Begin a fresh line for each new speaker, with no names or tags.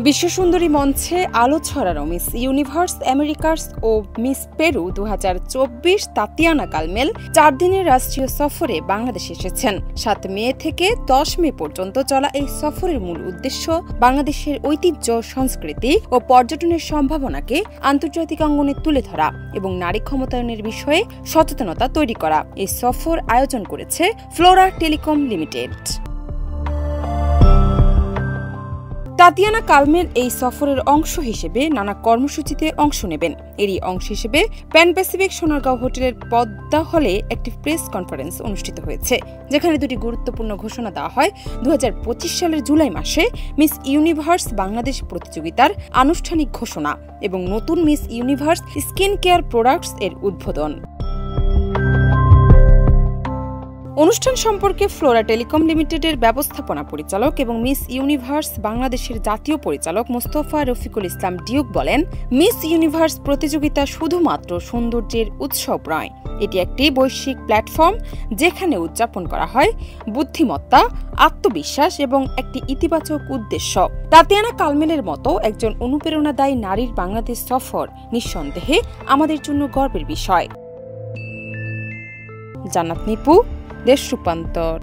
বিশ্বসুন্দরী মঞ্চে আলো ছড়ানো মিস ইউনিভার্স আমেরিকাস ও মিস পেরু 2024 তাতিয়ানা কালমেল 4 দিনের রাষ্ট্রীয় সফরে বাংলাদেশে এসেছেন। 7 মে থেকে 10 মে পর্যন্ত চলা এই সফরের মূল উদ্দেশ্য বাংলাদেশের ঐতিহ্য, সংস্কৃতি ও পর্যটনের সম্ভাবনাকে আন্তর্জাতিক অঙ্গনে তুলে ধরা এবং নারী ক্ষমতায়নের বিষয়ে সচেতনতা তৈরি করা। এই সফর আয়োজন করেছে ফ্লোরা টেলিকম লিমিটেড। তাতিয়ানা কালমেল এই সফরের অংশ হিসেবে নানা কর্মসূচিতে অংশ নেবেন। এরই অংশ হিসেবে প্যান প্যাসিফিক সোনারগাঁও হোটেলের পদ্মা হলে একটি প্রেস কনফারেন্স অনুষ্ঠিত হয়েছে, যেখানে দুটি গুরুত্বপূর্ণ ঘোষণা দেওয়া হয়। 2025 সালের জুলাই মাসে মিস ইউনিভার্স বাংলাদেশ প্রতিযোগিতার আনুষ্ঠানিক ঘোষণা এবং নতুন miss universe skin care products এর উদ্বোধন। অনুষ্ঠান সম্পর্কে ফ্লোরা টেলিকম লিমিটেডের ব্যবস্থাপনা পরিচালক এবং মিস ইউনিভার্স বাংলাদেশের জাতীয় পরিচালক মোস্তফা রফিকুল ইসলাম ডিউক বলেন, মিস ইউনিভার্স প্রতিযোগিতা শুধুমাত্র সৌন্দর্যের উৎসব নয়, এটি একটি বৈশ্বিক প্ল্যাটফর্ম যেখানে উদযাপন করা হয় বুদ্ধিমত্তা, আত্মবিশ্বাস এবং একটি ইতিবাচক উদ্দেশ্য। তাতিয়ানা কালমেলের মতো একজন অনুপ্রেরণাদায়ী নারীর বাংলাদেশ সফর নিঃসন্দেহে আমাদের জন্য গর্বের বিষয়। জান্নাত নিপু, দেশ রূপান্তর।